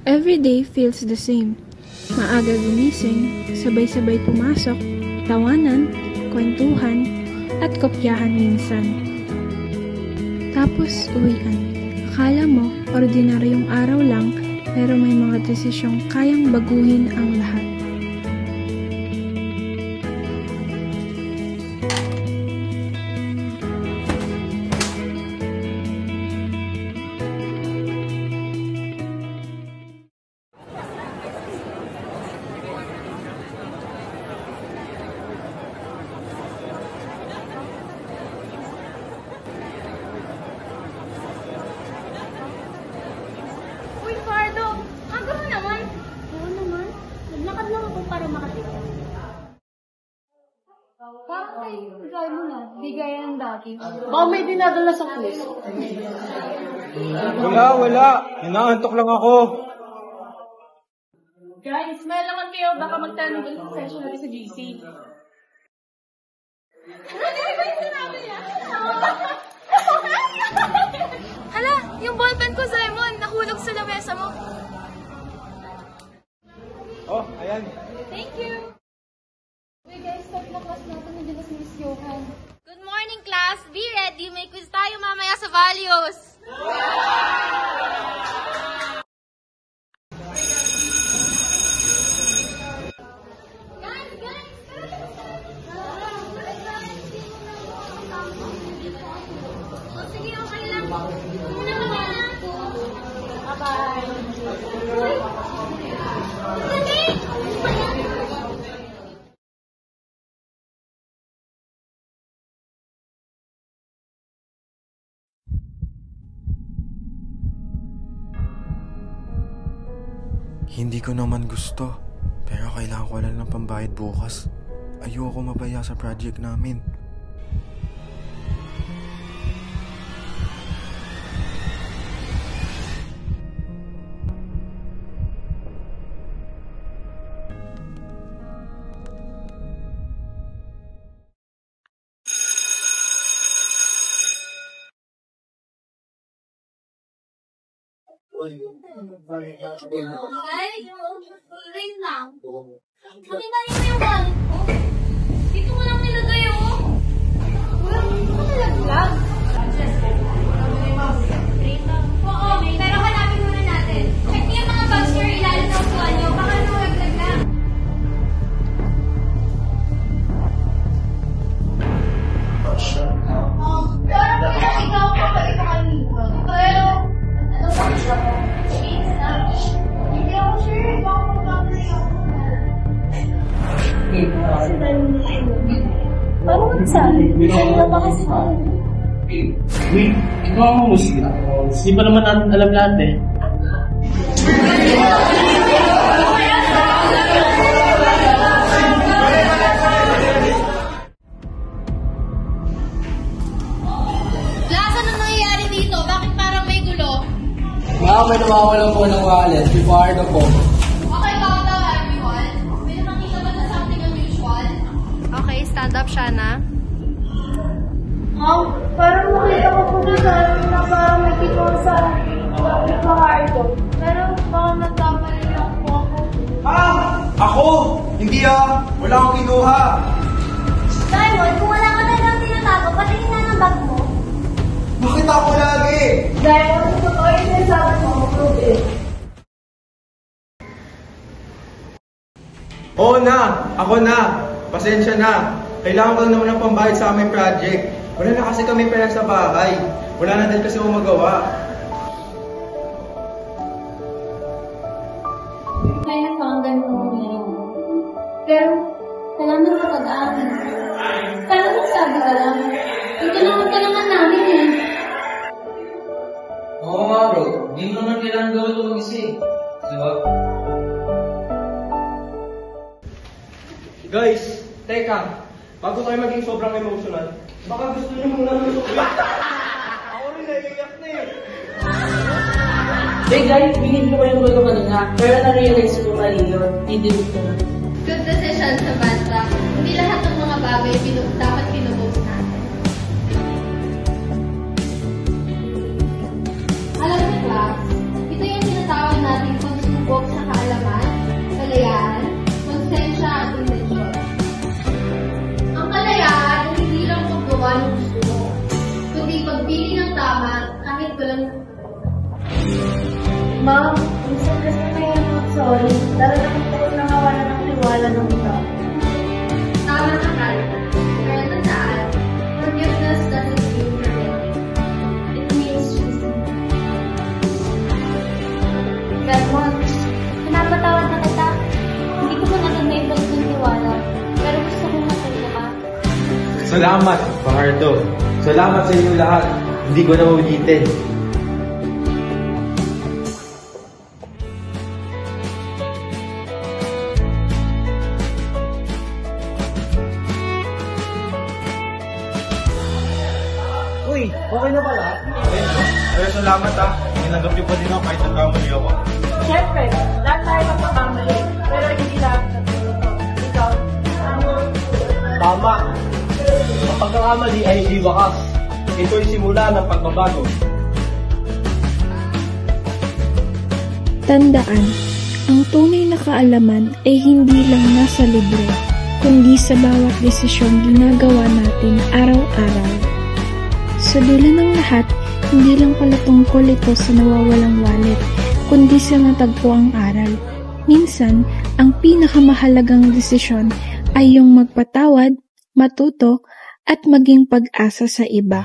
Every day feels the same. Maaga gumising, sabay-sabay pumasok, tawanan, kwentuhan, at kopyahan minsan. Tapos uwian. Akala mo, ordinaryong araw lang, pero may mga desisyong kayang baguhin ang lahat. Baka may dinadala sa pulis. Wala. Inaantok lang ako. Guys, may alaman kayo. Baka magtanong ulit sa session natin sa GC. Hala, yung ballpen ko, Simon, nahulog sa lamesa mo. Oh, ayan. Thank you. Hey guys, start na class natin. Hindi na si Miss Johan. Good morning, class. Be ready. May quiz tayo mamaya sa values. Sige, okay lang. Muna kami na. Bye-bye. Hindi ko naman gusto, pero kailangan ko lang ng pambayad bukas. Ayoko mabaya sa project namin. Ay, rin lang. Kanina yung wallet ko. Dito mo lang nilagay, oh. Wala mo nalaglag. Oo, pero hanapin muna natin. Check niyo yung mga bags niyo ilalim ng upuan niyo. Baka nalaglag lang. Pero ikaw pa ba ito kanina? Pero, ano ba siya? Hindi ako sure. Baka magkamali ako. Kasi dahil mo na parang ang sabi. Wala ba kasi Wait, ikaw ang musika. Hindi pa naman natin alam lahat eh. Class, anong nangyayari dito? Bakit parang may gulo? Baka may nawawalan po ng wallet. Pipardo po. Okay, baka daw everyone. May nakakita ba na something unusual? Okay, stand up, Shana. Parang nakita ko po na na parang may kito sa mga ito. Pero baka nagkamali lang po ako. Ako? Hindi wala akong kinuha. Simon, kung wala ka na lang tinatago, patingin na ng bag mo. Bakit ako lagi? Dahil kung totoo yung sinasabi mo, prove it. Oo na, ako na. Pasensya na. Kailangan ko lang naman ng pambayad sa aming project. Wala na kasi kami pera sa bahay. Wala na din kasi umagawa. Kaya pa ang ganun mo ngayon. Pero, kailangan mo pag-aamin. Sana magsabi ka lang. Tutulungan ka naman namin eh. Oo nga bro, hindi mo naman kailangan gawin ito mag-isa eh. Diba? Guys, teka. Bago tayo maging sobrang emotional, baka gusto niyo muna lusulat. Ako rin naiiyak na eh. Hey guys, bigyan ko yung gulo kanina, pero na-realize ko mali yun. Hindi ko. Good decision, Samantha. Hindi lahat ng mga bagay dapat pinupost natin. Alam mo, class, ito yung tinatawag natin consumer Ma'am, minsan kasi may sorry. Lalo na kung takot na nawala ng tiwala ng tao. Tama na, Kat. Pero tandaan, forgiveness doesn't mean forgetting. It means choosing. Vermont, pinapatawad na kita. Hindi ko man agad maibalik ng tiwala. Pero gusto kong matuto ka. Salamat, Fajardo. Salamat sa inyo lahat. Hindi ko na ulitin. Uy, okay na pala? Pero salamat Tinanggap niyo pa din ako kahit nagkamali ako. Siyempre, lahat tayo magkakamali. Pero hindi lahat natututo. Ikaw, Tama. Ang pagkakamali ay hindi wakas. Ito'y simula ng pagbabago. Tandaan, ang tunay na kaalaman ay hindi lang nasa libro, kundi sa bawat desisyong ginagawa natin araw-araw. Sa dulo ng lahat, hindi lang pala tungkol ito sa nawawalang wallet, kundi sa natagpuang aral. Minsan, ang pinakamahalagang desisyon ay yung magpatawad, matuto, at maging pag-asa sa iba.